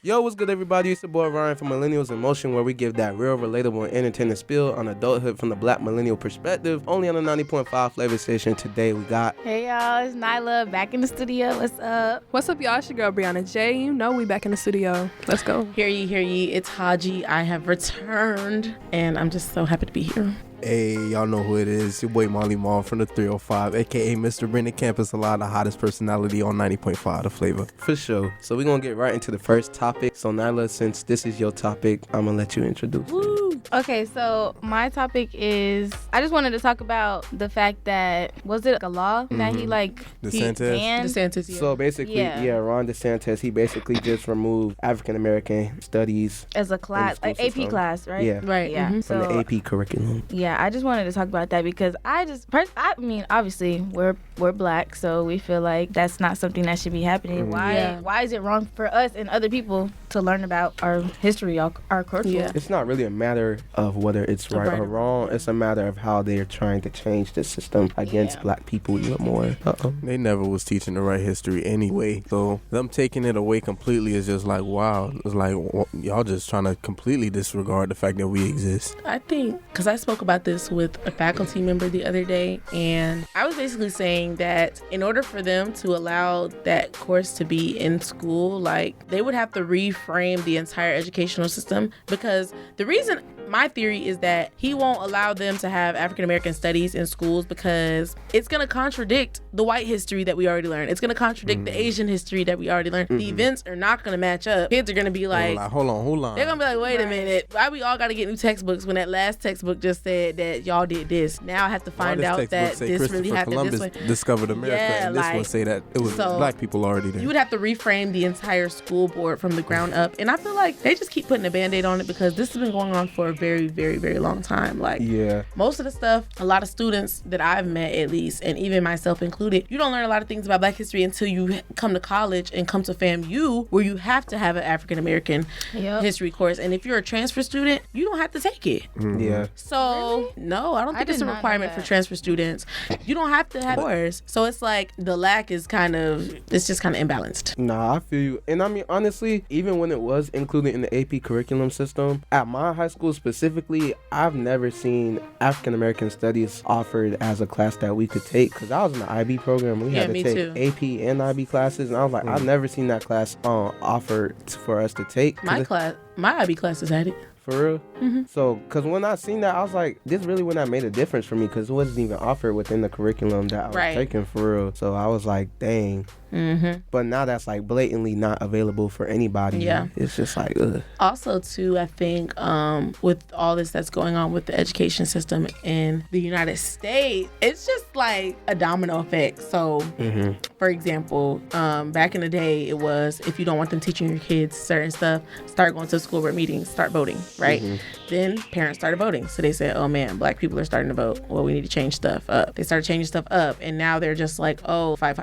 Yo, what's good, everybody? It's your boy Ryan from Millennials in Motion, where we give that real, relatable, and entertaining spill on adulthood from the Black millennial perspective. Only on the 90.5 Flavor Station. Today we got... Hey, y'all. It's Nyla back in the studio. What's up? What's up, y'all? It's your girl, Brianna J. You know we back in the studio. Let's go. Hear ye. It's Hodji. I have returned, and I'm just so happy to be here. Hey, y'all know who it is. Your boy Molly Mall from the 305, a.k.a. Mr. Brandon Campus, a lot of the hottest personality on 90.5 The Flavor. For sure. So we're going to get right into the first topic. So, Nyla, since this is your topic, I'm going to let you introduce it. Okay, so my topic is, I just wanted to talk about the fact that, was it like a law that he DeSantis. DeSantis, yeah. So basically, Ron Desantis, he basically just removed African American studies as a class, like AP system. class, right? Yeah. Right. Yeah. Mm-hmm. From the AP curriculum. Yeah, I just wanted to talk about that because I mean, obviously we're Black, so we feel like that's not something that should be happening. Why is it wrong for us and other people to learn about our history, our culture? Yeah. It's not really a matter of whether it's right or wrong. It's a matter of how they're trying to change the system against Black people even more. They never was teaching the right history anyway. So them taking it away completely is just like, wow. It's like, y'all just trying to completely disregard the fact that we exist. I think, because I spoke about this with a faculty member the other day, and I was basically saying that in order for them to allow that course to be in school, like, they would have to reframe the entire educational system, because the reason, my theory is that he won't allow them to have African American studies in schools because it's going to contradict the white history that we already learned. It's going to contradict the Asian history that we already learned. The events are not going to match up. Kids are going to be like, hold on. They're going to be like, wait a minute. Why we all got to get new textbooks when that last textbook just said that y'all did this? Now I have to find out that this really happened Columbus this way. discovered America, and this one say that it was Black people already there. You would have to reframe the entire school board from the ground up. And I feel like they just keep putting a Band-Aid on it because this has been going on for a very, very, very long time. Like, most of the stuff, a lot of students that I've met at least, and even myself included, you don't learn a lot of things about Black history until you come to college and come to FAMU, where you have to have an African American history course. And if you're a transfer student, you don't have to take it. Yeah. So, no, I don't think it's a requirement for transfer students. You don't have to have course. So it's like the lack is it's just kind of imbalanced. Nah, I feel you. And I mean, honestly, even when it was included in the AP curriculum system, at my high school specifically, I've never seen African American studies offered as a class that we could take, because I was in the IB program. We had to take AP and IB classes, and I was like, I've never seen that class offered for us to take. My IB classes had it. For real? Mm-hmm. So, because when I seen that, I was like, this really would not made a difference for me, because it wasn't even offered within the curriculum that I was taking, for real. So I was like, dang. Mm-hmm. But now that's like blatantly not available for anybody. Yeah. It's just like, ugh. Also, too, I think with all this that's going on with the education system in the United States, it's just like a domino effect. So, for example, back in the day, it was, if you don't want them teaching your kids certain stuff, start going to school board meetings, start voting, right? Then parents started voting. So they said, oh man, Black people are starting to vote. Well, we need to change stuff up. They started changing stuff up, and now they're just like, oh, fight.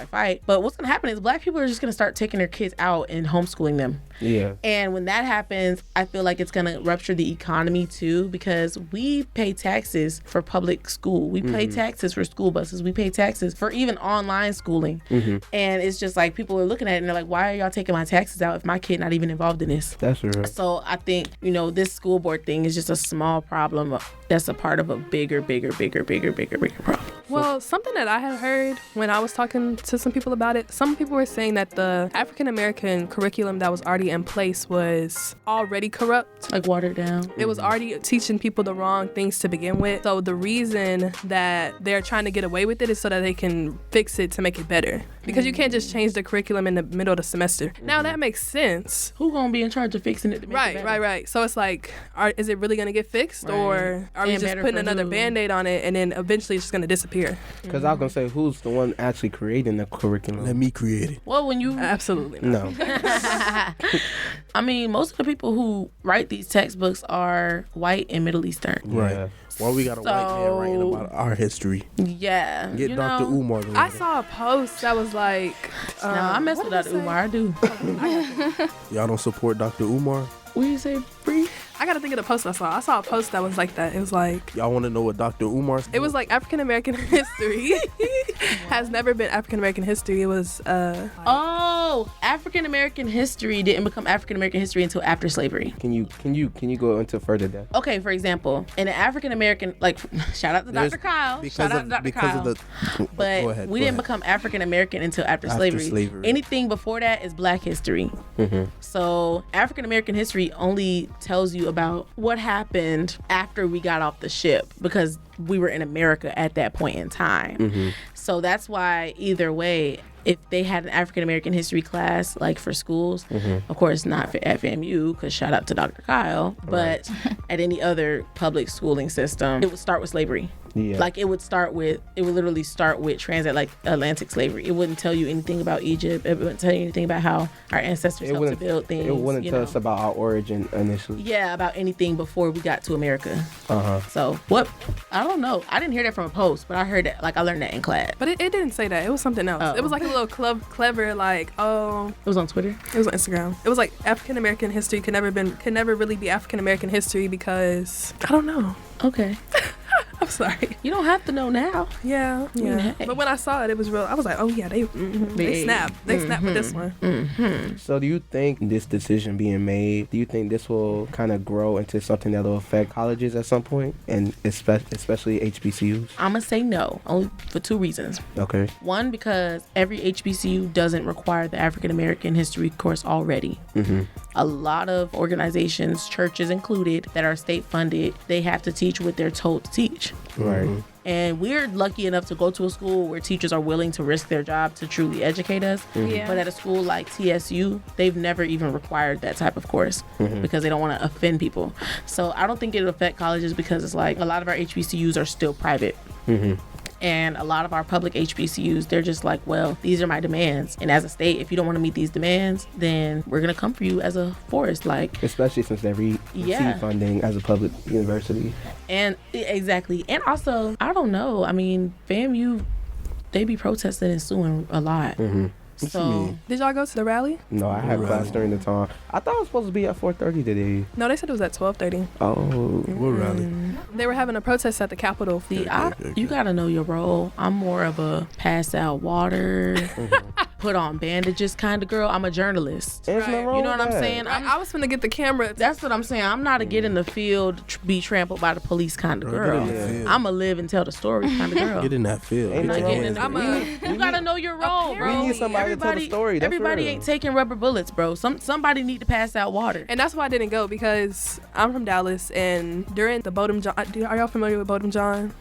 But what's going to happen is Black people are just going to start taking their kids out and homeschooling them. Yeah. And when that happens, I feel like it's going to rupture the economy too, because we pay taxes for public school. We pay taxes for school buses. We pay taxes for even online schooling. And it's just like, people are looking at it and they're like, why are y'all taking my taxes out if my kid not even involved in this? That's right. So I think, this school board thing is just a small problem that's a part of a bigger problem. Well, something that I had heard when I was talking to some people about it, some people were saying that the African American curriculum that was already in place was already corrupt. Like watered down. It was already teaching people the wrong things to begin with. So the reason that they're trying to get away with it is so that they can fix it to make it better. Because you can't just change the curriculum in the middle of the semester. Now that makes sense. Who gonna be in charge of fixing it to make it better? Right. So it's like, is it really gonna get fixed? Or are we just putting another Band-Aid on it and then eventually it's just gonna disappear? Because I was gonna say, who's the one actually creating the curriculum? Let me create it. Well, when you... Absolutely not. No. I mean, most of the people who write these textbooks are white and Middle Eastern. Right. Yeah. Why we got a white man writing about our history? Yeah. Get Dr. Umar. I saw a post that was like... no, I mess with Dr. Umar. I do. Y'all don't support Dr. Umar? What do you say, Bree? I gotta think of the post I saw. I saw a post that was like that. It was like, Y'all want to know what Dr. Umar said? it was like African American history has never been African American history. It was African American history didn't become African American history until after slavery. Can you go into further depth? Okay, for example, in an African American, like, shout out to Dr. Kyle. Shout out to Dr. Kyle. But go ahead, we didn't become African American until after slavery. Anything before that is Black history. So African American history only tells you about what happened after we got off the ship, because we were in America at that point in time. So that's why either way, if they had an African American history class, like for schools, of course not for FAMU, because shout out to Dr. Kyle, but at any other public schooling system, it would start with slavery. Yeah. Like it would literally start with transatlantic slavery. It wouldn't tell you anything about Egypt. It wouldn't tell you anything about how our ancestors helped to build things. It wouldn't tell us about our origin initially. Yeah, about anything before we got to America. So what? I don't know. I didn't hear that from a post, but I heard that. Like I learned that in class. but it didn't say that. It was something else. It was like a little clever, like, It was on Twitter. it was on Instagram. It was like African American history could never really be African American history because I don't know. Okay. I'm sorry. You don't have to know now. Yeah. hey. But when I saw it was real. I was like, oh yeah, they snapped. They snapped with this one. So do you think this decision being made, do you think this will kind of grow into something that will affect colleges at some point, and especially HBCUs? I'm going to say no, only for two reasons. Okay. One, because every HBCU doesn't require the African American history course already. A lot of organizations, churches included, that are state funded, they have to teach what they're told to teach. Right. And we're lucky enough to go to a school where teachers are willing to risk their job to truly educate us. Yeah. But at a school like TSU, they've never even required that type of course because they don't want to offend people. So I don't think it'll affect colleges because it's like a lot of our HBCUs are still private. And a lot of our public HBCUs, they're just like, well, these are my demands. And as a state, if you don't want to meet these demands, then we're going to come for you as a force. Like, especially since they receive funding as a public university. And exactly. And also, I don't know. I mean, FAMU, they be protesting and suing a lot. So, did y'all go to the rally? No, I had class during the time. I thought it was supposed to be at 4:30 today. No, they said it was at 12:30. Oh, What rally? They were having a protest at the Capitol. see, you got to know your role. I'm more of a pass out water, put on bandages kind of girl. I'm a journalist. There's no Right. wrong You know what with I'm that. saying? I was finna get the camera. That's what I'm saying. I'm not a get in the field, be trampled by the police kind of girl. Get in that field. I'm a live and tell the story kind of girl. Get in that field. Ain't I'm not nothing getting wrong in with the it. You gotta know your role, bro. We need somebody to tell the story. That's Everybody real. ain't taking rubber bullets, bro. Somebody need to pass out water. And that's why I didn't go, because I'm from Dallas, and during the Bodum John, are y'all familiar with Bodum John?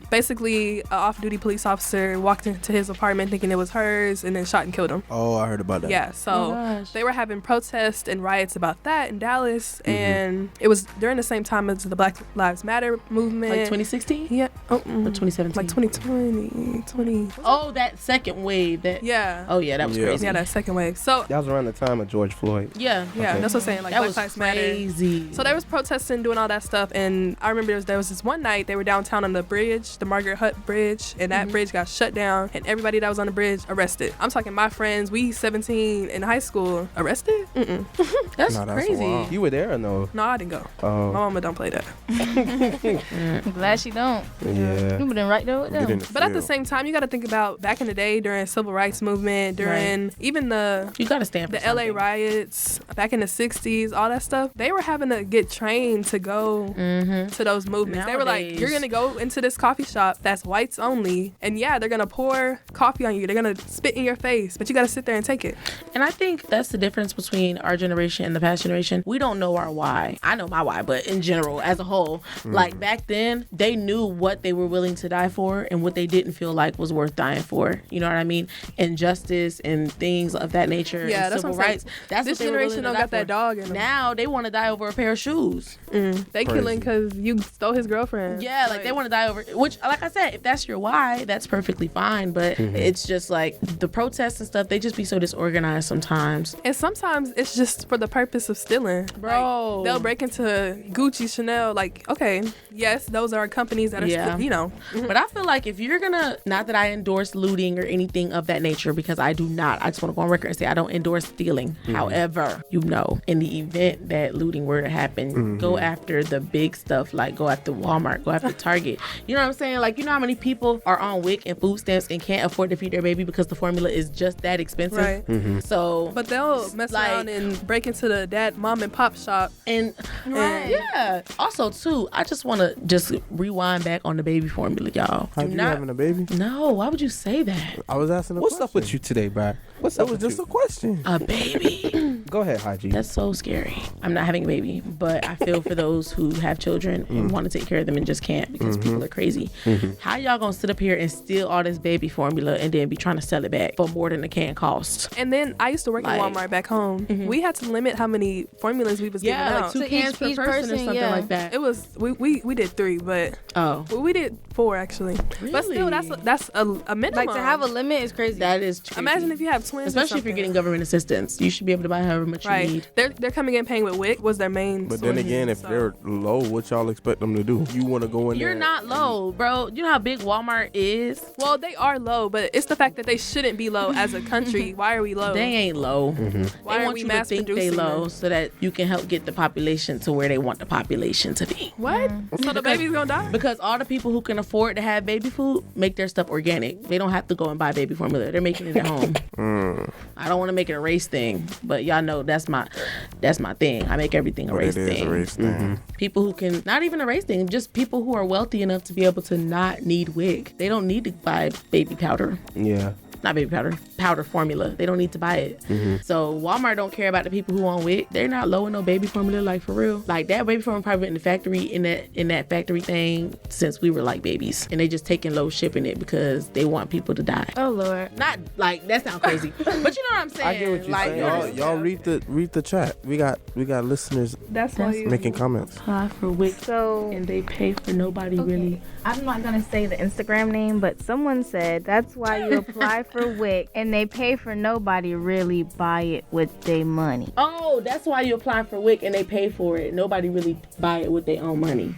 Basically, an off-duty police officer walked into his apartment thinking it was hers, and then shot and killed him. Oh, I heard about that. Yeah, Oh, so gosh. they were having protests and riots about that in Dallas, and it was during the same time as the Black Lives Matter movement. Like 2016? Yeah. Or 2017? Like 2020, 20. Oh, that second wave. Yeah. Oh, yeah, that was crazy. Yeah, that second wave. So, That was around the time of George Floyd. Yeah. yeah, that's what I'm saying. Like, That Black was Lives Matter. crazy. So they was protesting, doing all that stuff, and I remember there was this one night they were downtown on the bridge, the Margaret Hutt Bridge, and that bridge got shut down, and everybody that was on the bridge arrested. I'm talking my friends, we 17 in high school, arrested? That's Nah, that's crazy. wild. You were there or no? No, I didn't go. My Oh, mama don't play that. I'm glad she don't. yeah. You been right there with Get in them. the But at the field. same time, you got to think about back in the day during civil rights movement, during even the You gotta stand for the LA something. riots back in the 60s, all that stuff, they were having to get trained to go to those movements. They were like, Nowadays- you're going to go into this coffee shop that's whites only, and yeah, they're going to pour coffee on you. They're going to spit in your face, but you got to sit there and take it. And I think that's the difference between our generation and the past generation. We don't know our why. I know my why, but in general, as a whole, like back then, they knew what they were willing to die for and what they didn't feel like was worth dying for. You know what I mean? Injustice and things of that nature. Yeah, and that's civil what I'm saying. rights. That's This what they were generation willing to don't die got that for. dog in them. Now they want to die over a pair of shoes. They killing because you stole his girlfriend. Yeah, like they want to die whatever. Which, like I said, if that's your why, that's perfectly fine. But it's just like the protests and stuff, they just be so disorganized sometimes. And sometimes it's just for the purpose of stealing. Bro. Like, they'll break into Gucci, Chanel. Like, okay, yes, those are companies that are, you know. But I feel like if you're gonna, not that I endorse looting or anything of that nature, because I do not. I just want to go on record and say I don't endorse stealing. However, you know, in the event that looting were to happen, go after the big stuff, like go after Walmart, go after Target. You know what I'm saying? Like, you know how many people are on WIC and food stamps and can't afford to feed their baby because the formula is just that expensive? Right. So, but they'll mess around and break into the mom and pop shop. And yeah. Also, too, I just want to just rewind back on the baby formula, y'all. Have you having a baby? No, why would you say that? I was asking a What's question. up with you today, Brad? What's That up was with just you? a question. A baby. Go ahead, Hodji. That's so scary. I'm not having a baby, but I feel for those who have children and want to take care of them and just can't because people are crazy. How y'all gonna sit up here and steal all this baby formula and then be trying to sell it back for more than the can cost? And then I used to work at Walmart back home. We had to limit how many formulas we was giving out. Like 2 So cans per each person or something like that. It was we did 3, but we did 4 actually. But still, that's a minimum. Like to have a limit is crazy. That is crazy. Imagine if you have twins, especially if you're getting government assistance. You should be able to buy however much you need. They're coming in paying with WIC was their main. But then again, if they're low, what y'all expect them to do? You want to go in there? You're not low, bro. You know how big Walmart is? Well, they are low, but it's the fact that they shouldn't be low as a country. Why are we low? They ain't low. Why They are want we you to mass think they producing low them? so that you can help get the population to where they want the population to be. What? So the baby's gonna die? Because all the people who can afford to have baby food make their stuff organic. They don't have to go and buy baby formula. They're making it at home. I don't want to make it a race thing, but y'all know that's my thing. I make everything a race It is thing. a race thing. People who can, not even a race thing, just people who are wealthy enough to be able to not need wig. They don't need to buy baby powder. Yeah. Not baby powder, powder formula. They don't need to buy it. So Walmart don't care about the people who on WIC. They're not low in no baby formula, like for real. Like that baby formula probably in the factory, in that factory thing since we were like babies. And they just taking low shipping it because they want people to die. Oh Lord. Not like that sounds crazy. But you know what I'm saying? I get what you're like, saying. Y'all read the chat. We got listeners That's why you making comments. apply for WIC So and they pay for nobody really. I'm not gonna say the Instagram name, but someone said that's why you apply for WIC and they pay for nobody really buy it with their money. Oh, that's why you apply for WIC and they pay for it. Nobody really buy it with their own money.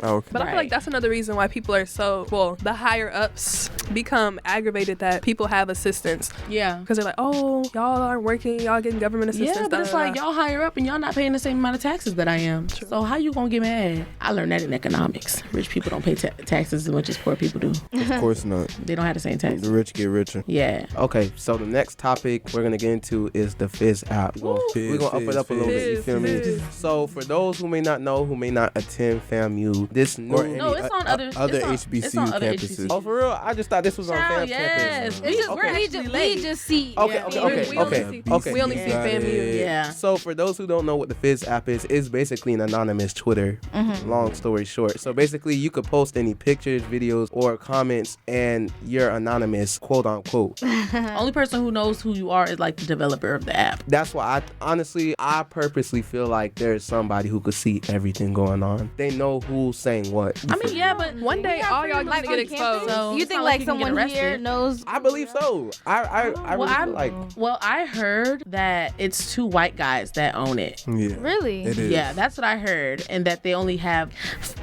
Oh, okay. But I feel like that's another reason why people are the higher ups become aggravated that people have assistance. Yeah. Because they're like, oh, y'all aren't working, y'all getting government assistance. Yeah, but it's like y'all higher up and y'all not paying the same amount of taxes that I am. True. So how you gonna get mad? I learned that in economics. Rich people don't pay taxes as much as poor people do. Of course not. They don't have the same tax. The rich get richer. Yeah. Okay, so the next topic we're gonna get into is the Fizz app. We're gonna up it up a little bit. You feel me? Fizz. So for those who may not know, who may not attend FAMU, this new. No, it's on other HBCU it's on other campuses. Oh, for real? I just thought this was on Child, FAM's yes. campus. We just see. Okay, yeah. okay. We only see FAMU. Yeah. So for those who don't know what the Fizz app is, it's basically an anonymous Twitter. Long story short. So basically you could post any pictures, videos, or comments and you're anonymous, quote unquote. Only person who knows who you are is like the developer of the app. That's why I purposely feel like there's somebody who could see everything going on. They know who's saying what. I mean, yeah, but One day, all y'all gonna get exposed. So You it's think not like you can get someone here arrested. knows? I believe so. I really feel like Well, I heard that it's 2 white guys that own it. Yeah. Really? It is. Yeah, that's what I heard, and that they only have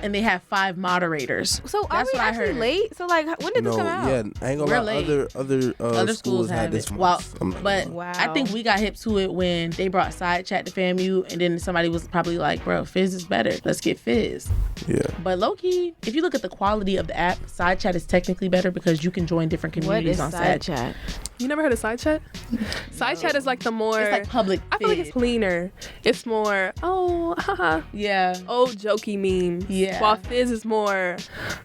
5 moderators. So are That's we what I actually heard. late? So like, when did this No, come out? yeah, I ain't We're gonna lie. late. Other schools had have this it. one. Well, I'm not but gonna Wow. I think we got hip to it when they brought side chat to FAMU, and then somebody was probably like, "Bro, Fizz is better. Let's get Fizz." lie. Yeah. But low key, if you look at the quality of the app, side chat is technically better because you can join different What communities is on side chat? You never heard of side chat? Side chat is like the more. It's like public. I feel like it's cleaner. It's more, oh, haha, Yeah. old jokey memes. Yeah. While Fizz is more,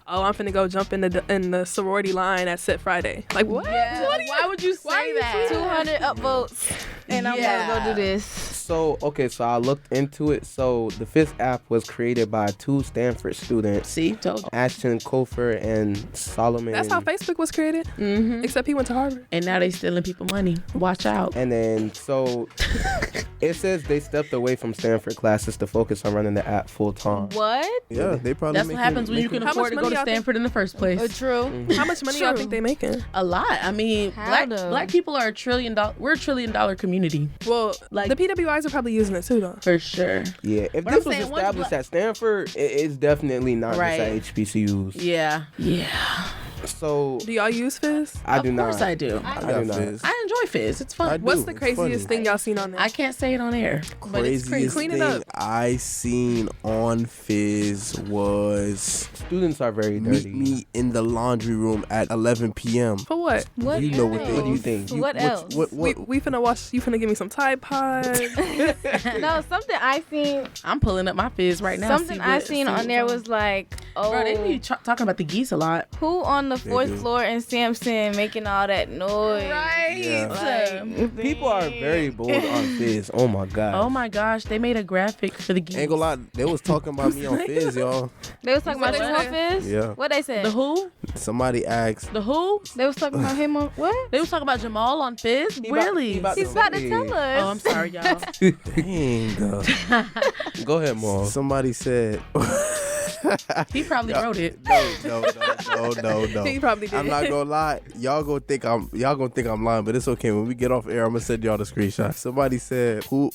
oh, I'm finna go jump in the sorority line at Set Friday. Like what? Yeah. What are you- Why would you say why are you that? 200 upvotes, and I'm gonna go do this. So I looked into it. So the Fizz app was created by 2 Stanford students. See, told you. Ashton Kofer and Solomon. That's how Facebook was created. Mm-hmm. Except he went to Harvard. And now they stealing people money. Watch out. And then so it says they stepped away from Stanford classes to focus on running the app full time. What? Yeah, they probably. That's what happens when you can How afford much to go money to y'all think- Stanford in the first place. True. How much money y'all think they making? A lot. I mean, How though? black people are we're a $1 trillion community. Well, Like- the PWIs are probably using it too, though. For sure. Yeah, if But this I'm was saying, established at Stanford, it's definitely not Right. just at HBCUs. Yeah. Yeah. So Do y'all use Fizz? I do Of course not. I do. I got do not. Fizz. I enjoy Fizz. It's fun. I do. What's the It's craziest funny. thing y'all seen on there? I can't say it on air, but it's Craziest crazy. Clean it thing up. I seen on Fizz was Students are very meet dirty. me in the laundry room at 11 p.m. For what? What You know what else? they What do you think? What else? What? We finna watch. You finna give me some Tide Pods. No, something I seen. I'm pulling up my Fizz right now. Something I seen on there was like, oh, Bro, they be talking about the geese a lot. who on the They 4th do. floor in Sampson making all that noise? Right. Yeah. Like, People are very bold on Fizz. Oh my god. Oh my gosh, they made a graphic for the geese. Ain't gonna lie, they was talking about me on Fizz, y'all. They was talking about What you they on say? Fizz? Yeah. What they said? The who? Somebody asked. The who? They was talking about him on what? They was talking about Jamal on Fizz? He about- Really? he about He's about to tell us. Oh, I'm sorry, y'all. Dang. Go ahead, Maul. Somebody said. He probably wrote it. No. He probably did. I'm not gonna lie. Y'all gonna think I'm lying, but it's okay. When we get off air, I'm gonna send y'all the screenshot. Somebody said who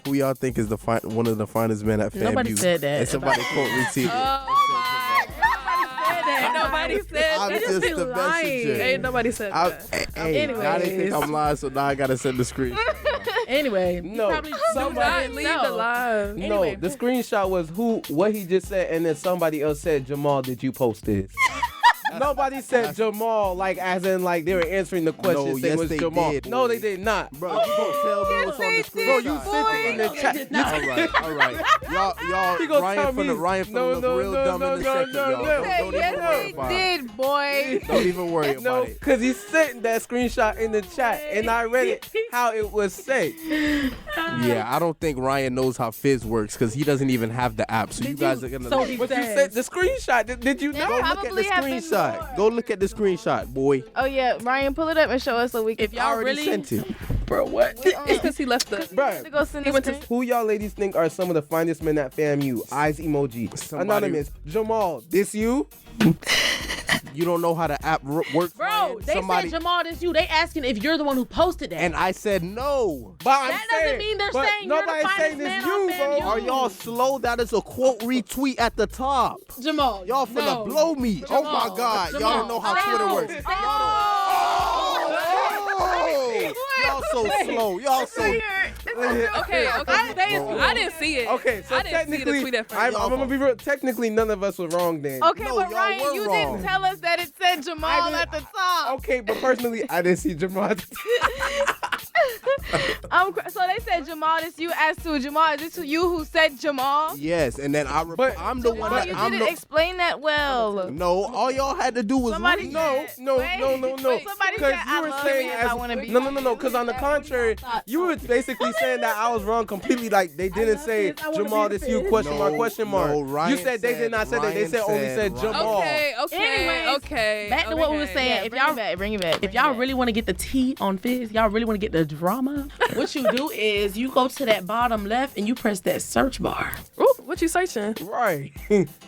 y'all think is one of the finest men at FAMU. Nobody said that And somebody quote retweeted. Ain't nobody said I'm that. just Be the lying. messenger. Ain't nobody said that. Hey, now they think Anyways. I'm lying, so now I gotta send the screenshot. Anyway, No, he probably somebody- Not leave the live. No, Anyway. the screenshot was what he just said, and then somebody else said, Jamal, did you post this? Nobody said Jamal, like as in like they were answering the question. No, saying yes, it was they Jamal. did. No, they did not. Bro, you gonna tell me what's on the screenshot? Bro, you sent it in the chat. All right. Y'all, He gonna tell me- Ryan finna No, look no, real no, dumb no, in a no, second, no, y'all. no. Don't even Yes, worry they about it. did, boy. Don't even worry No, about it. because he sent that screenshot in the chat, and I read it how it was said. Yeah, I don't think Ryan knows how Fizz works because he doesn't even have the app. So you guys are gonna. So he But you says. said the screenshot. Did you They know? Go look at the probably have been screenshot. Go look at the screenshot, boy. Oh yeah, Ryan, pull it up and show us so we can. If y'all Already really, sent it. bro, what? It's because he left the. Bruh, to go send He this went to screen. who y'all ladies think are some of the finest men at FAMU? Eyes emoji. Somebody- Anonymous. Jamal, this you? You don't know how the app works, Bro, Ryan. they said Jamal, this you. They asking if you're the one who posted that. And I said no. But I'm That doesn't saying, mean they're but saying you're the nobody's finest saying man it's on you, bro. FAMU. Are y'all slow? That is a quote retweet at the top. Jamal, Y'all finna no. blow me. Oh my God. Y'all don't know how Twitter works. Y'all so slow. Y'all so. Okay. I didn't see it. Okay, so I didn't see the technically, tweet at first. I'm gonna be real. Technically, none of us were wrong then. Okay, No, but y'all Ryan, were you wrong. didn't tell us that it said Jamal I didn't- at the top. Okay, but personally, I didn't see Jamal. So they said Jamal, this you asked to Jamal. Is this you who said Jamal? Yes, and then I'm the one Jamal, that you I'm didn't the. explain that well. No, all y'all had to do was Somebody read. No. Somebody Because said, you I were love saying you, as I wanna be no. Because on the contrary, you were basically saying that I was wrong completely. Like they didn't say Jamal, this you question mark question mark. No, Ryan You said they did not say that. They Ryan said only said said Jamal. Anyways, Okay. Back to what we were saying. If y'all bring it back. If y'all really want to get the tea on Fizz, y'all really want to get the drama, what you do is you go to that bottom left and you press that search bar. Ooh, what you searching? Right.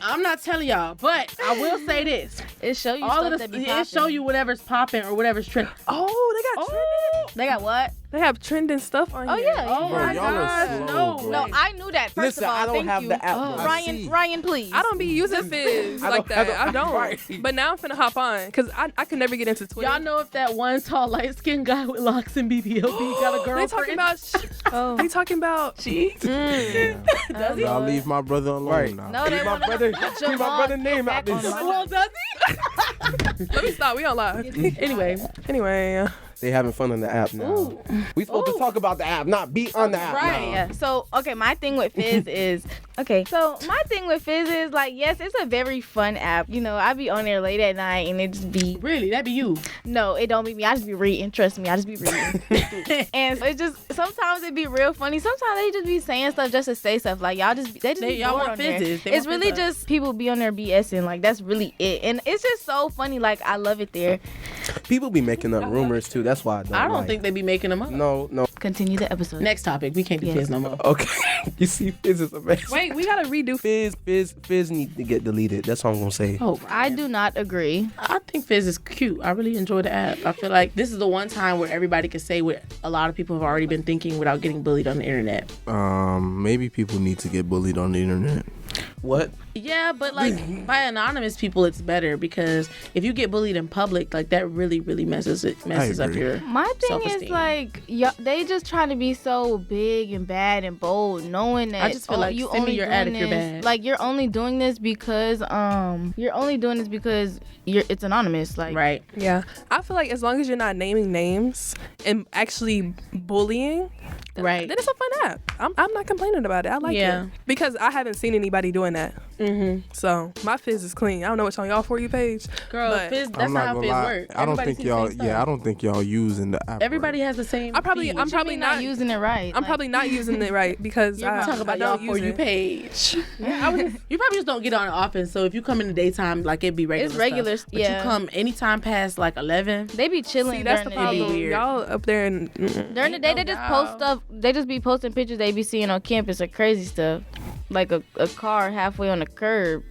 I'm not telling y'all, but I will say this. it show you All stuff of that the, be it show popping. you whatever's popping or whatever's trending. Oh, they got trending. They got what? They have trending stuff on Oh here. yeah. Oh Bro, my y'all are gosh, slow, no. bro. No, I knew that. First Listen, of all, I don't thank have you. the app. though. I see. Ryan, please. I don't be using Fizz I like don't- that. I don't. Right. But now I'm finna hop on because I can never get into Twitter. Y'all know if that one tall light skinned guy with locks and BBLB got a girlfriend? They talking about. Oh. They talking about. cheat. Does Y'all leave my brother alone Right. now. No, they Keep my wanna brother. put Keep my Jamal brother name out back on this. the- Well, does he? Let me stop. We on live. Anyway, Anyway, They having fun on the app now. We supposed to talk about the app, not be on the app. Right. now. Yeah. So, okay, my thing with Fizz is, like, yes, it's a very fun app. You know, I be on there late at night and it just be... Really? That be you? No, it don't be me. I just be reading. Trust me, I just be reading. And it just, sometimes it be real funny. Sometimes they just be saying stuff just to say stuff. Like, y'all want on there. Fizzes. It's really just people be on there BSing. Like, that's really it. And it's just so funny. Like, I love it there. People be making up rumors too. That's why I don't think they be making them up. No. Continue the episode. Next topic. We can't do Fizz no more. Okay. You see, Fizz is amazing. Wait, we gotta redo Fizz need to get deleted. That's all I'm gonna say. Oh, I do not agree. I think Fizz is cute. I really enjoy the app. I feel like this is the one time where everybody can say what a lot of people have already been thinking without getting bullied on the internet. Maybe people need to get bullied on the internet. What? Yeah, but like by anonymous people, it's better because if you get bullied in public, like that really, really messes up your My thing self-esteem. is like, they just trying to be so big and bad and bold, knowing that I just feel like you send me only your doing ad if this, you're bad. like you're only doing this because it's anonymous. Like, right. Yeah, I feel like as long as you're not naming names and actually bullying, Right. then it's a fun app. I'm not complaining about it. I like it because I haven't seen anybody doing that. Mm-hmm. So my Fizz is clean. I don't know what's on y'all For You page. Girl, but Fizz, that's I'm not not how gonna Fizz lie. works. I don't think y'all. Yeah, I don't think y'all using the app. Everybody has the same. I'm probably feed. not using it right. I'm probably not using it right because I talk about I y'all don't For use You it. page. You probably just don't get on it often. So if you come in the daytime, like it'd be regular. It's regular, stuff. But yeah. you come anytime past like 11. They be chilling. See, that's the during problem. weird. Y'all up there and During the day, they just post stuff. They just be posting pictures they be seeing on campus of crazy stuff, like a car halfway on the curb.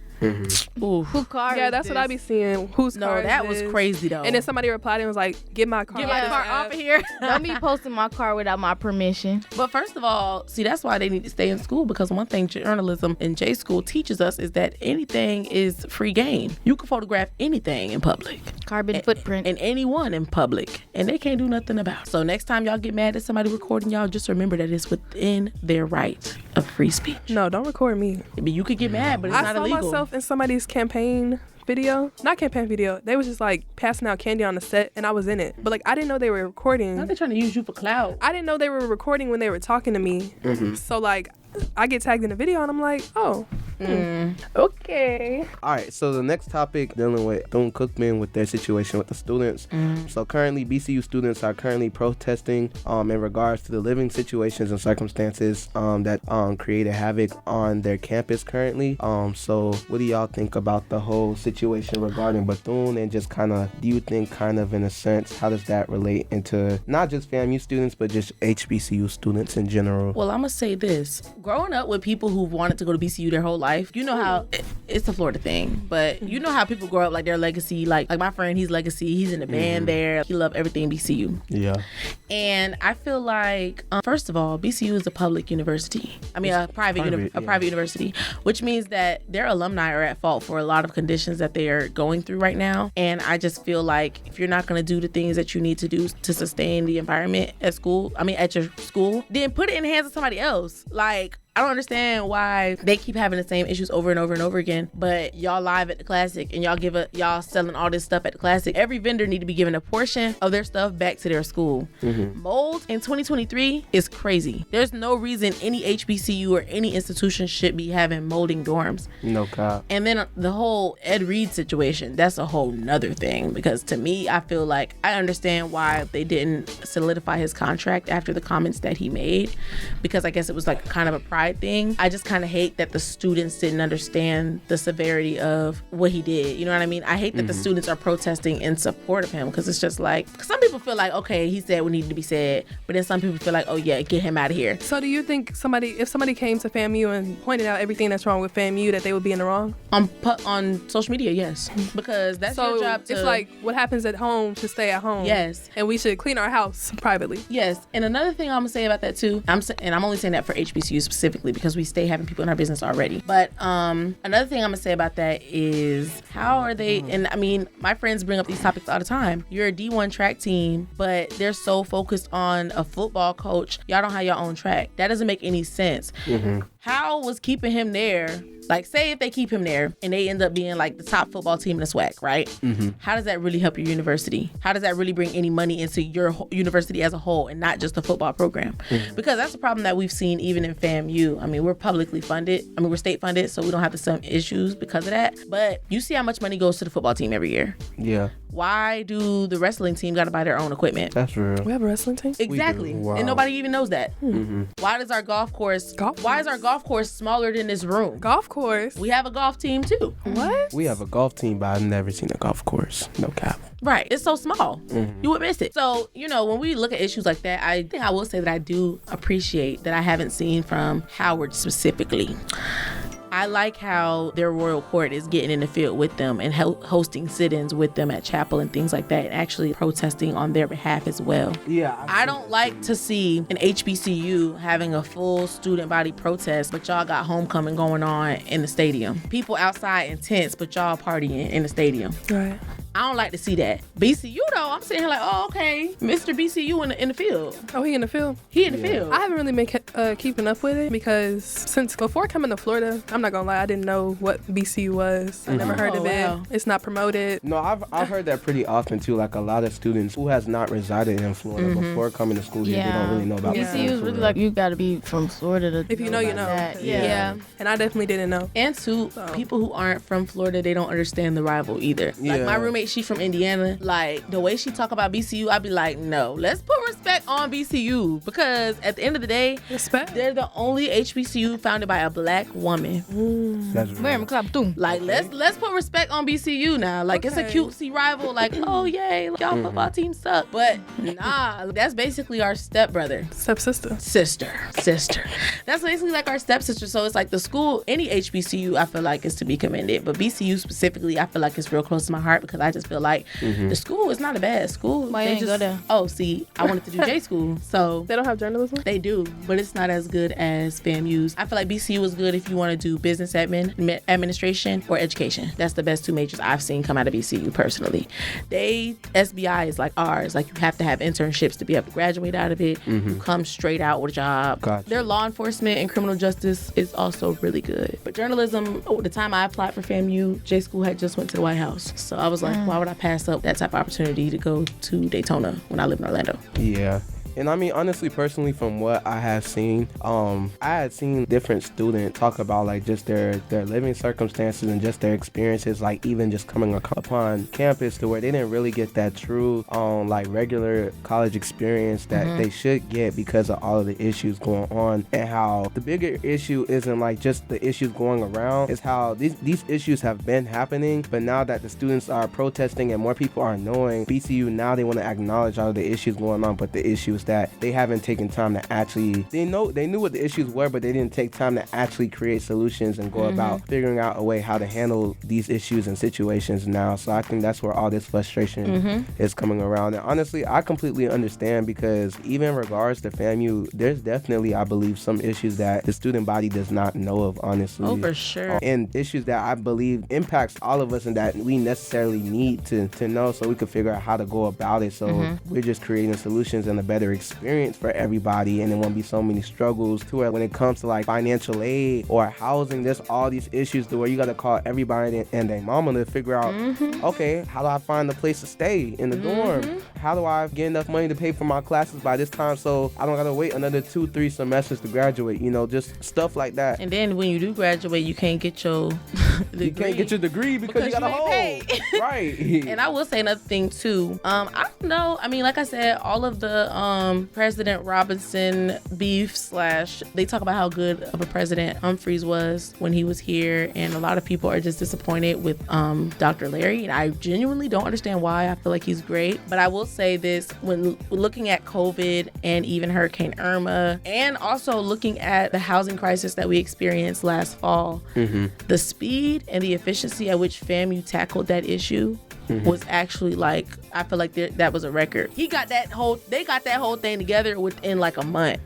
Ooh, who car? yeah, is that's this? what I be seeing. Whose car is that was this? crazy though. And then somebody replied and was like, "Get my car, Get my car off of here. Don't be posting my car without my permission. But first of all, see, that's why they need to stay in school because one thing journalism in J school teaches us is that anything is free game. You can photograph anything in public. Carbon footprint. And anyone in public. And they can't do nothing about it. So next time y'all get mad at somebody recording y'all, just remember that it's within their right of free speech. No, don't record me. I mean, you could get mad, but it's I not saw illegal. myself in somebody's campaign video. Not campaign video. They was just like passing out candy on the set and I was in it. But like I didn't know they were recording. Now they're trying to use you for clout. I didn't know they were recording when they were talking to me. So like I get tagged in the video and I'm like, oh. Okay. All right, so the next topic dealing with Bethune Cookman with their situation with the students. So currently, BCU students are currently protesting in regards to the living situations and circumstances that created havoc on their campus currently. So what do y'all think about the whole situation regarding Bethune and just kind of, do you think kind of in a sense, how does that relate into not just FAMU students, but just HBCU students in general? Well, I'm going to say this. Growing up with people who've wanted to go to BCU their whole life, you know how it's a Florida thing, but you know how people grow up like their legacy, like my friend, he's legacy, he's in the band there, he loved everything BCU. Yeah. And I feel like, first of all, BCU is a public university. I mean, a private university, which means that their alumni are at fault for a lot of conditions that they are going through right now. And I just feel like if you're not going to do the things that you need to do to sustain the environment at your school, then put it in the hands of somebody else. Like, I don't understand why they keep having the same issues over and over and over again, but y'all live at the Classic and y'all selling all this stuff at the Classic. Every vendor need to be given a portion of their stuff back to their school. Mold in 2023 is crazy. There's no reason any HBCU or any institution should be having molding dorms. No cop. And then the whole Ed Reed situation, that's a whole nother thing, because to me, I feel like I understand why they didn't solidify his contract after the comments that he made, because I guess it was like kind of a pride thing. I just kind of hate that the students didn't understand the severity of what he did. You know what I mean? I hate that the students are protesting in support of him, because it's just like, some people feel like, okay, he said what needed to be said, but then some people feel like, oh yeah, get him out of here. So do you think if somebody came to FAMU and pointed out everything that's wrong with FAMU, that they would be in the wrong? On social media, yes, because that's your job. It's like what happens at home should stay at home. Yes, and we should clean our house privately. Yes, and another thing I'm gonna say about that too, I'm only saying that for HBCU specifically because we stay having people in our business already. But another thing I'm gonna say about that is, how are they? And I mean, my friends bring up these topics all the time. You're a D1 track team, but they're so focused on a football coach. Y'all don't have your own track. That doesn't make any sense. How was keeping him there Like, say if they keep him there and they end up being like the top football team in the SWAC, right? How does that really help your university? How does that really bring any money into your university as a whole and not just the football program? Because that's a problem that we've seen even in FAMU. I mean, we're publicly funded. I mean, we're state funded, so we don't have the same issues because of that. But you see how much money goes to the football team every year. Yeah. Why do the wrestling team got to buy their own equipment? That's real. We have a wrestling team? Exactly. Wow. And nobody even knows that. Why does our golf course smaller than this room? Golf course? We have a golf team too. What? We have a golf team, but I've never seen a golf course. No cap. Right. It's so small. You would miss it. So, you know, when we look at issues like that, I think I will say that I do appreciate that I haven't seen from Howard specifically. I like how their royal court is getting in the field with them and hosting sit-ins with them at chapel and things like that, and actually protesting on their behalf as well. Yeah. I don't like to see an HBCU having a full student body protest, but y'all got homecoming going on in the stadium. People outside in tents, but y'all partying in the stadium. Right. I don't like to see that. BCU though, I'm sitting here like, oh, okay, Mr. BCU in the field. Oh, he in the field? He in the field. I haven't really been keeping up with it because since before coming to Florida, I'm not gonna lie, I didn't know what BCU was. I never heard of it. It's not promoted. No, I've heard that pretty often too. Like a lot of students who has not resided in Florida before coming to school here, they don't really know about BCU is really like you gotta be from Florida to if you know, you know. Yeah. And I definitely didn't know. And two, people who aren't from Florida, they don't understand the rival either. Like my roommate, she from Indiana. Like the way she talk about BCU, I'd be like, no, let's put respect on BCU, because at the end of the day, they're the only HBCU founded by a black woman. That's real. Like let's put respect on BCU now. Like it's a cutesy rival. Like, oh yay, y'all football team suck. But nah, that's basically our stepbrother. Stepsister. Sister. That's basically like our stepsister. So it's like the school, any HBCU, I feel like is to be commended. But BCU specifically, I feel like it's real close to my heart because I just feel like the school is not a bad school. Why you ain't go there? Oh, see, I wanted to do J school. So They don't have journalism? they do, but it's not as good as FAMU's. I feel like BCU is good if you want to do business administration or education. That's the best two majors I've seen come out of BCU personally. SBI is like ours. Like you have to have internships to be able to graduate out of it. You come straight out with a job. Gotcha. Their law enforcement and criminal justice is also really good. But journalism, the time I applied for FAMU, J school had just went to the White House. So I was like, why would I pass up that type of opportunity to go to Daytona when I live in Orlando? Yeah. And I mean, honestly, personally, from what I have seen, I had seen different students talk about like just their living circumstances and just their experiences, like even just coming upon campus to where they didn't really get that true, like regular college experience that they should get because of all of the issues going on, and how the bigger issue isn't like just the issues going around, is how these issues have been happening, but now that the students are protesting and more people are knowing, BCU now they want to acknowledge all of the issues going on, but the issues that they haven't taken time to actually, they knew what the issues were, but they didn't take time to actually create solutions and go about figuring out a way how to handle these issues and situations now. So I think that's where all this frustration is coming around. And honestly, I completely understand, because even in regards to FAMU, there's definitely, I believe, some issues that the student body does not know of, honestly. Oh, for sure. And issues that I believe impacts all of us and that we necessarily need to know so we can figure out how to go about it. So we're just creating solutions and a better experience for everybody, and there won't be so many struggles to it when it comes to like financial aid or housing. There's all these issues to where you got to call everybody and their mama to figure out, okay, how do I find a place to stay in the dorm? How do I get enough money to pay for my classes by this time so I don't got to wait another 2-3 semesters to graduate? You know, just stuff like that. And then when you do graduate, you can't get your degree. You can't get your degree because you got to hold. Right. And I will say another thing too. I don't know. I mean, like I said, all of the President Robinson beef / they talk about how good of a president Humphreys was when he was here, and a lot of people are just disappointed with Dr. Larry, and I genuinely don't understand why. I feel like he's great, but I will say this: when looking at COVID and even Hurricane Irma, and also looking at the housing crisis that we experienced last fall, the speed and the efficiency at which FAMU tackled that issue was actually like, I feel like that was a record. They got that whole thing together within like a month.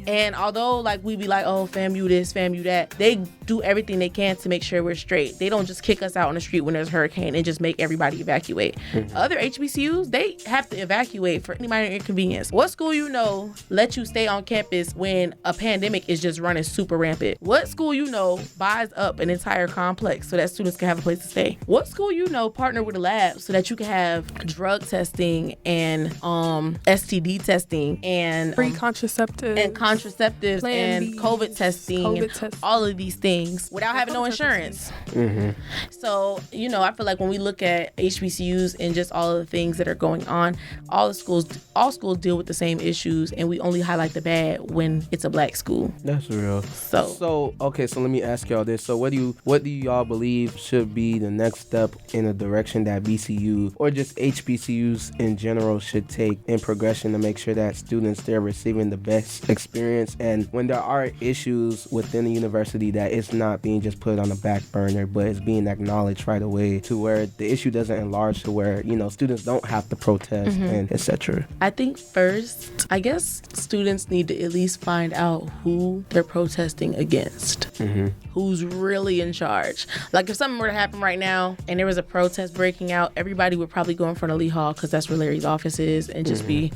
And although like we be like, oh, FAMU this, FAMU that, they do everything they can to make sure we're straight. They don't just kick us out on the street when there's a hurricane and just make everybody evacuate. Other HBCUs, they have to evacuate for any minor inconvenience. What school you know let you stay on campus when a pandemic is just running super rampant? What school you know buys up an entire complex so that students can have a place to stay? What school you know partner with a lab so that you can have drug testing and STD testing and free contraceptives and contraceptives Plan and B, COVID testing, all of these things without having no insurance. So, you know, I feel like when we look at HBCUs and just all of the things that are going on, all schools deal with the same issues, and we only highlight the bad when it's a black school. That's real. So okay, so let me ask y'all this. So what do y'all believe should be the next step in a direction that BCU or just HBCUs in general should take in progression to make sure that students, they're receiving the best experience, and when there are issues within the university, that it's not being just put on the back burner, but it's being acknowledged right away to where the issue doesn't enlarge to where, you know, students don't have to protest and etc. I think first, I guess students need to at least find out who they're protesting against. Who's really in charge. Like if something were to happen right now and there was a protest breaking out, everybody would probably go in front of Lee Hall because that's where Larry's office is and just be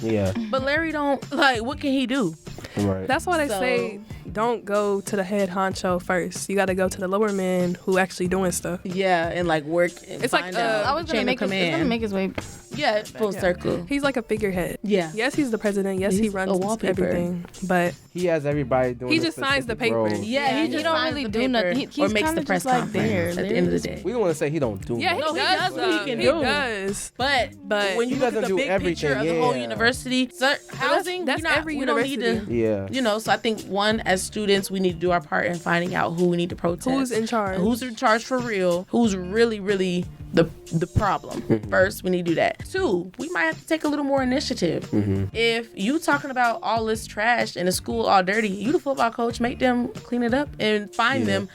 Yeah. But Larry don't, like, what can he do? Right. That's why they say don't go to the head honcho first. You got to go to the lower men who actually doing stuff. Yeah, and like work and it's find like out I was gonna chain make of his, it's command. gonna make his way. Yeah, full circle. He's like a figurehead. Yeah. Yes, he's the president. Yes, he He's runs a wallpaper. everything. But He has everybody doing. He a just signs the specific paper. role. Yeah, He just don't signs really the do paper nothing. or He's makes the kinda press just, like, conference there. at the end of the day. We don't want to say he don't do. yeah, he much. No, he does. does what he can He do. does. But when you He look at doesn't the do big picture of the everything, whole yeah. university, housing, that's every we don't need to. university. Yeah. You know, so I think one, as students, we need to do our part in finding out who we need to protest. Who's in charge? Who's in charge for real? Who's really the problem? First, we need to do that. Two, we might have to take a little more initiative. If you talking about all this trash and the school all dirty, you the football coach, make them clean it up and find them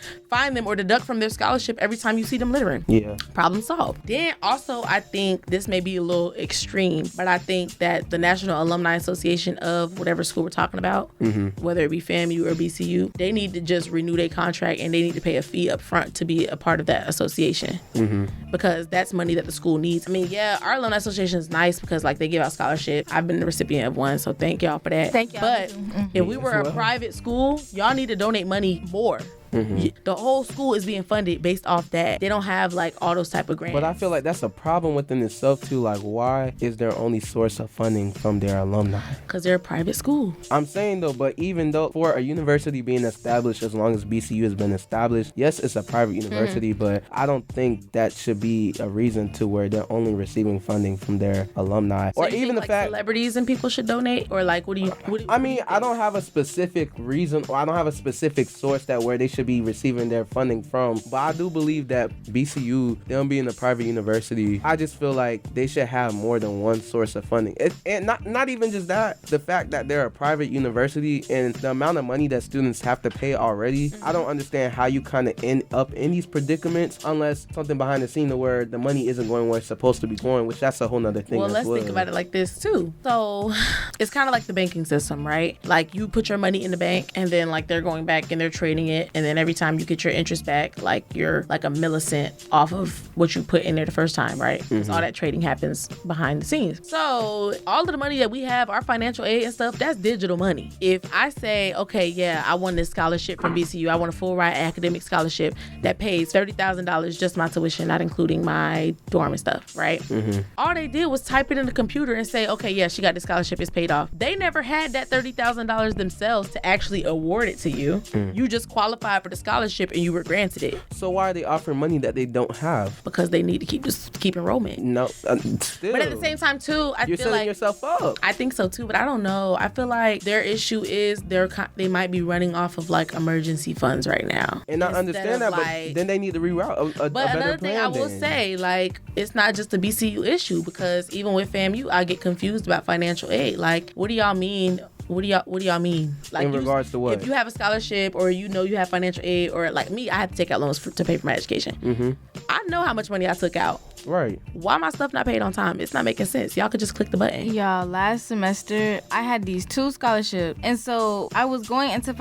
or deduct from their scholarship every time you see them littering. Yeah. Problem solved. Then also, I think this may be a little extreme, but I think that the National Alumni Association of whatever school we're talking about, whether it be FAMU or BCU, they need to just renew their contract and they need to pay a fee up front to be a part of that association. Because that's money that the school needs. I mean, yeah, our alumni association is nice because like they give out scholarships. I've been the recipient of one, so thank y'all for that. Thank y'all. But if we were a private school, y'all need to donate money more. The whole school is being funded based off that. They don't have like all those type of grants. But I feel like that's a problem within itself too. Like, why is their only source of funding from their alumni? Because they're a private school. I'm saying though, but even though for a university being established, as long as BCU has been established, yes, it's a private university, but I don't think that should be a reason to where they're only receiving funding from their alumni. So Or you even think, the like, fact, celebrities and people should donate, or like what do you I mean, I don't have a specific reason, or I don't have a specific source that where they should be receiving their funding from, but I do believe that BCU, them being a private university, I just feel like they should have more than one source of funding. And not even just that, the fact that they're a private university and the amount of money that students have to pay already, I don't understand how you kind of end up in these predicaments unless something behind the scene where the money isn't going where it's supposed to be going, which that's a whole nother thing. Well, let's think about it like this too. So it's kind of like the banking system, right? Like you put your money in the bank and then like they're going back and they're trading it, and then every time you get your interest back, like you're like a millicent off of what you put in there the first time, right? Because all that trading happens behind the scenes. So all of the money that we have, our financial aid and stuff, that's digital money. If I say, okay, yeah, I won this scholarship from BCU, I want a full ride academic scholarship that pays $30,000 just my tuition, not including my dorm and stuff, right? All they did was type it in the computer and say, okay, yeah, she got the scholarship, it's paid off. They never had that $30,000 themselves to actually award it to you. You just qualified for the scholarship and you were granted it. So why are they offering money that they don't have? Because they need to keep enrollment. No, still. But at the same time too, you're feel setting like yourself up. I think so too, but I don't know. I feel like their issue is they might be running off of like emergency funds right now. And I Instead understand of, that, like, but then they need to reroute a But better another thing I plan will then. say, like, it's not just a BCU issue, because even with FAMU, I get confused about financial aid. Like, what do y'all mean? What do y'all mean? Like, In regards to what? If you have a scholarship or you know you have financial aid, or like me, I have to take out loans to pay for my education. I I know how much money I took out. Right. Why my stuff not paid on time? It's not making sense. Y'all could just click the button. Y'all, last semester I had these 2 scholarships, and so I was going into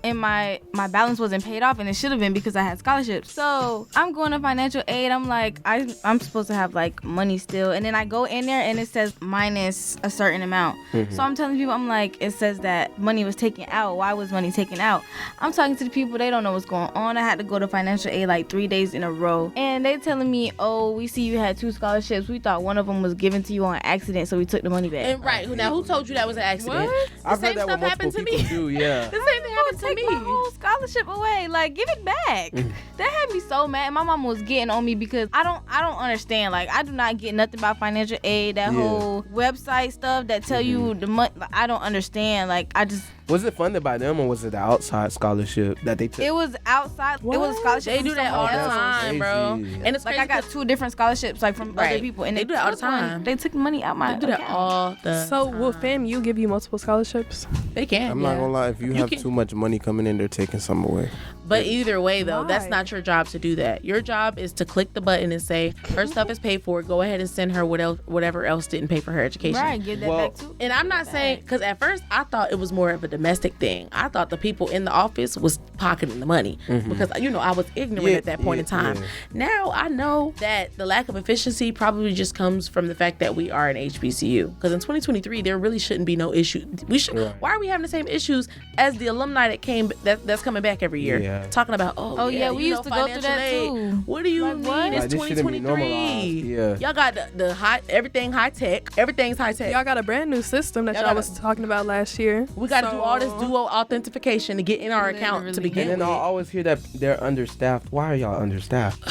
and my balance wasn't paid off, and it should have been because I had scholarships. So I'm going to financial aid. I'm like, I'm supposed to have like money still, and then I go in there and it says minus a certain amount. So I'm telling people, I'm like, it says that money was taken out. Why was money taken out? I'm talking to the people, they don't know what's going on. I had to go to financial aid like 3 days in a row, and they telling me, oh, we see you had 2 scholarships. We thought one of them was given to you on accident, so we took the money back. And right, now who told you that was an accident? What? I've heard that with multiple people too. Yeah. The same thing happened to Take me. my whole scholarship away. Like, give it back. That had me so mad. My mom was getting on me because I don't understand. Like, I do not get nothing about financial aid. That whole website stuff that tell you the money. Like, I don't understand. Like, I just. Was it funded by them or was it the outside scholarship that they took? It was outside. It was a scholarship. They from do that someone all the else. time, bro. Crazy. And it's Like, crazy I got 2 different scholarships, like from other people, and They do that all the took one- time. They took money out my They do that account. all the So time. will FAMU give you multiple scholarships? They can. I'm not gonna lie. If you have can- too much money coming in, they're taking some away. But either way, though, that's Why? not your job to do that. Your job is to click the button and say, her stuff is paid for. Go ahead and send her whatever else didn't pay for her education. Right, give that Well- back too. And I'm not saying, because at first I thought it was more of a domestic thing. I thought the people in the office was pocketing the money because, I was ignorant Yeah, at that point in time. yeah. Now I know that the lack of efficiency probably just comes from the fact that we are an HBCU. Because in 2023, there really shouldn't be no issue. Right. Why are we having the same issues as the alumni that's coming back every year? Yeah. Talking about, Oh, yeah, we used to go through financial that, aid. too. What do you Like, mean? what? It's Like, this shouldn't be 2023. normalized. Yeah. Y'all got the high, everything high tech. Everything's high tech. Y'all got a brand new system that Y'all y'all got was talking about last year. We got to do all this So- duo authentication to get in our account to Literally. begin And then with. I'll always hear that they're understaffed. Why are y'all understaffed?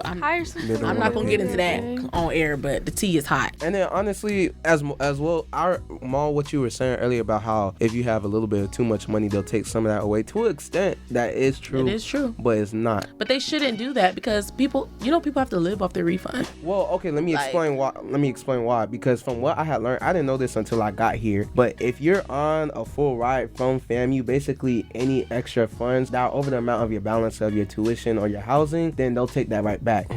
Hire some. They don't I'm not gonna get into that Okay. on air, but the tea is hot. And then honestly, as well, what you were saying earlier about how if you have a little bit of too much money, they'll take some of that away. To an extent, that is true. It is true. But it's not. But they shouldn't do that because people have to live off their refund. Well, okay, let me Like- explain why. Because from what I had learned, I didn't know this until I got here. But if you're on a full ride from FAMU, basically any extra funds that are over the amount of your balance of your tuition or your housing, then they'll take that right back.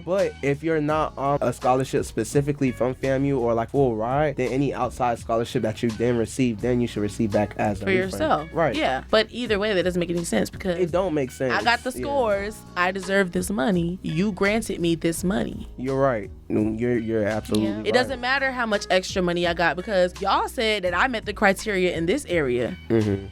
But if you're not on a scholarship specifically from FAMU or like full ride, then any outside scholarship that you then receive, then you should receive back as a For refund. yourself. Right. Yeah. But either way, that doesn't make any sense because It don't make sense. I got the Yeah. scores. I deserve this money. You granted me this money. You're right. You're absolutely Yeah. right. It doesn't matter how much extra money I got because y'all said that I met the criteria in this area.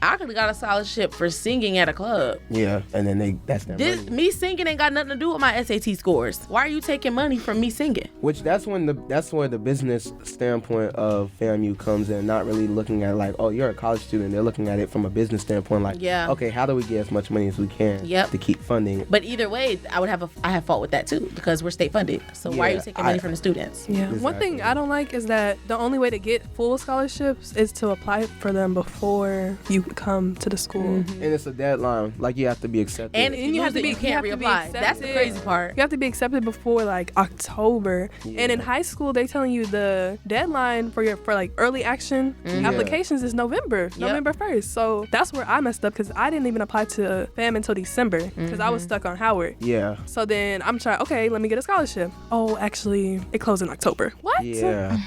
I could have got a scholarship for singing at a club. Yeah, and then that's their money. Me singing ain't got nothing to do with my SAT scores. Why are you taking money from me singing? Which that's where the business standpoint of FAMU comes in, not really looking at like, oh, you're a college student. They're looking at it from a business standpoint, like, Yeah. okay, how do we get as much money as we can Yep. to keep funding? But either way, I have fault with that too because we're state funded. So why are you Yeah, taking money from the students? Yeah. One Exactly. thing I don't like is that the only way to get full scholarships is to apply for them before you come to the school. And it's a deadline, like you have to be accepted. And if And you have to be, you can't reapply. That's the crazy part. You have to be accepted before like October. Yeah. And in high school, they telling you the deadline for like early action applications is November 1st. So that's where I messed up because I didn't even apply to FAM until December because I was stuck on Howard. yeah, So then I'm trying, okay, let me get a scholarship. Oh, actually, it closed in October. What? yeah.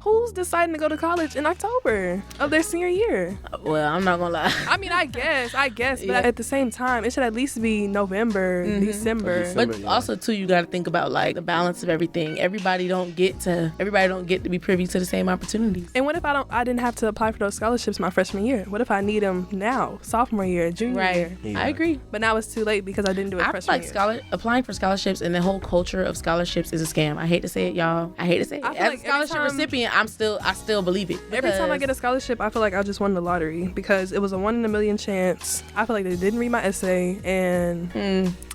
Who's deciding to go to college in October of their senior year? Well, I'm not gonna lie. I mean, I guess, but Yeah. at the same time, it should at least be November, December. But yeah. also too, you got to think about like the balance of everything. Everybody don't get to be privy to the same opportunities. And what if I didn't have to apply for those scholarships my freshman year? What if I need them now, sophomore year, junior year? Yeah. I agree. But now it's too late because I didn't do it I feel freshman like year. applying for scholarships and the whole culture of scholarships is a scam. I hate to say it, y'all. I hate to say it. I feel As like a every scholarship time- recipient, I still believe it. Every time I get a Because- scholarship, I feel like I just won the lottery because it was a 1 in a million chance. I feel like they didn't read my essay and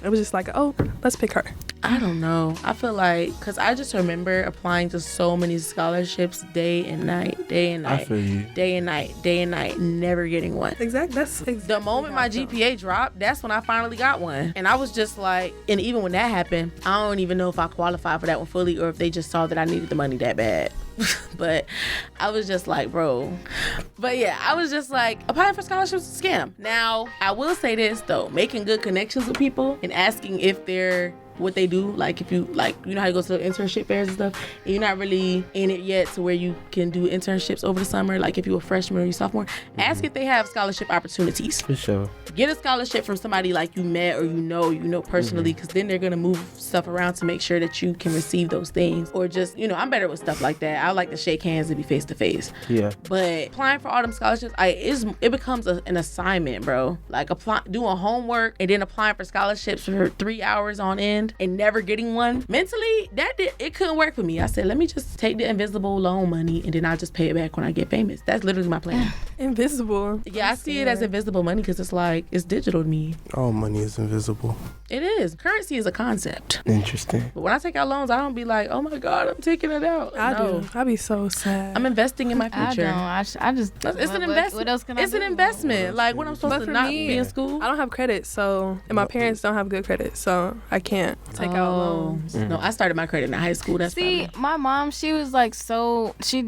it was just like, oh, let's pick her. I don't know. I feel like, because I just remember applying to so many scholarships day and night, I feel you. day and night, never getting one. Exactly. That's exactly The moment my GPA dropped, that's when I finally got one. And I was just like, and even when that happened, I don't even know if I qualified for that one fully or if they just saw that I needed the money that bad. But I was just like, bro. But yeah, I was just like, applying for scholarships is a scam. Now, I will say this though, making good connections with people and asking if they're what they do. Like if you like, you know how you go to the internship fairs and stuff, and you're not really in it yet to where you can do internships over the summer. Like if you're a freshman or you sophomore, ask if they have scholarship opportunities. For sure. Get a scholarship from somebody like you met or you know personally, because then they're gonna move stuff around to make sure that you can receive those things. Or just, you know, I'm better with stuff like that. I like to shake hands and be face to face. Yeah. But applying for all them scholarships, it becomes an assignment, bro. Like doing homework and then applying for scholarships for 3 hours on end and never getting one. Mentally, it couldn't work for me. I said, let me just take the invisible loan money and then I'll just pay it back when I get famous. That's literally my plan. Invisible. Yeah, I see it as invisible money because it's like, it's digital to me. All money is invisible. It is. Currency is a concept. Interesting. But when I take out loans, I don't be like, oh my God, I'm taking it out. I do. I be so sad. I'm investing in my future. I just. It's an investment. What else can I do? It's an investment. Like when I'm supposed to not be in school. I don't have credit, so and my parents don't have good credit, so I can't take out loans. No, I started my credit in high school. That's See, my mom, she was like, she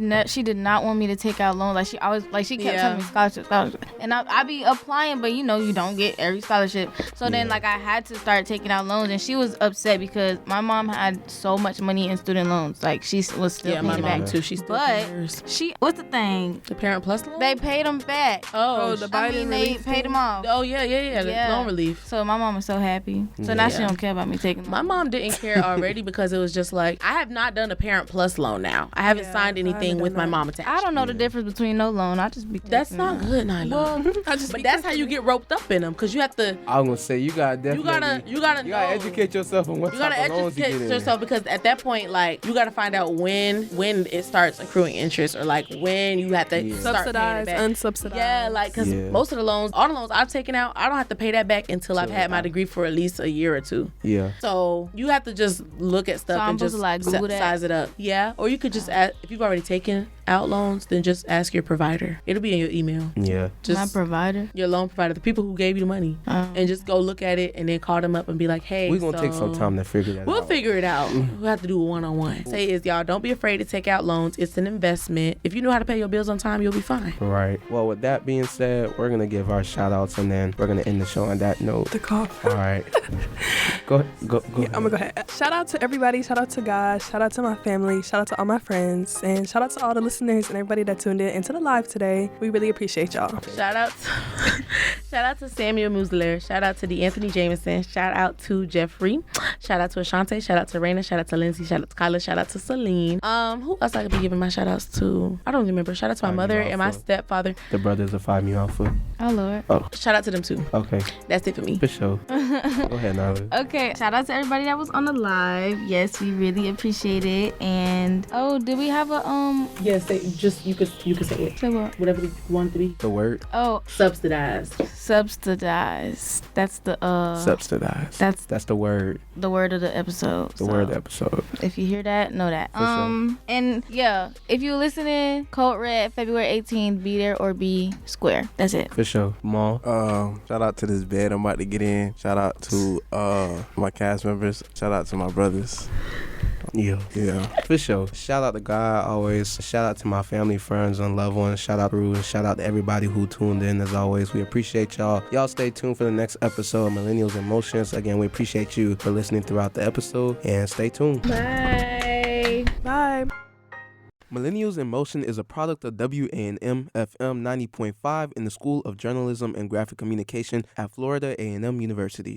did not want me to take out loans. Like she always, like she kept telling me scholarship, and I be applying, but you know you don't get every scholarship. So then like I had to start taking out loans, and she was upset because my mom had so much money in student loans. Like she was still paying my it mom back too. She's still but hers. what's the thing? The Parent Plus loan. They paid them back. The Biden they relief paid them off. Oh yeah. The loan relief. So my mom was so happy. So now she don't care about me taking. My mom didn't care already because it was just like, I have not done a Parent Plus loan now. I haven't signed anything with my mom attached. I don't know the difference between no loan. I just be. That's not good, Nyla. Well, but that's how you get roped up in them, because you have to. I was gonna say you gotta definitely. You gotta know. Educate yourself on what type of loans you get in. Educate yourself, because at that point, like, you gotta find out when it starts accruing interest, or like when you have to start subsidized, paying it back. unsubsidized. Yeah, like because most of the loans, all the loans I've taken out, I don't have to pay that back until I've had my degree for at least a year or two. Yeah. So you have to just look at stuff and just like size it up. Yeah. Or you could just ask, if you've already taken out loans, then just ask your provider. It'll be in your email. Yeah. Just my provider, your loan provider, the people who gave you the money, and just go look at it and then call them up and be like, hey, we're gonna take some time to figure that out. We'll figure it out. We'll have to do a one-on-one. Say is, y'all, don't be afraid to take out loans. It's an investment. If you know how to pay your bills on time, you'll be fine. Right. Well, with that being said, we're gonna give our shout outs and then we're gonna end the show on that note. The cough. All right. Go Yeah, ahead. I'm gonna go ahead. Shout out to everybody. Shout out to God. Shout out to my family. Shout out to all my friends. And shout out to all the listeners and everybody that tuned in into the live today. We really appreciate y'all. Shout out to Samuel Musler. Shout out to DeAnthony Jameson. Shout out to Jeffrey. Shout out to Ashante. Shout out to Raina. Shout out to Lindsay. Shout out to Kyla. Shout out to Celine. Who else I could be giving my shout outs to? I don't remember. Shout out to my mother and my stepfather. The brothers of Phi Mu Alpha. oh Lord. Oh, Shout out to them too. okay. That's it for me. For sure. Go ahead, Nyla. Okay, shout out to everybody that was on the live. Yes, we really appreciate it. And did we have a Yes, you could say it. say what? Whatever you want it to be. The word. Oh, Subsidized. subsidized. That's the Subsidized. That's the word. the word of the episode. The word of the episode. If you hear that, know that. sure. And yeah, if you're listening, Code Red, February 18th, be there or be square. That's it. For sure. Maul. Shout out to this bed I'm about to get in. Shout out to my cast members. Shout out to my brothers. Yeah. Yeah. For sure. Shout out to God always. Shout out to my family, friends, and loved ones. Shout out to Rue. Shout out to everybody who tuned in as always. We appreciate y'all. Y'all stay tuned for the next episode of Millennials in Motions. Again, we appreciate you for listening throughout the episode and stay tuned. Bye. Bye. Millennials in Motion is a product of WANM-FM 90.5 in the School of Journalism and Graphic Communication at Florida A&M University.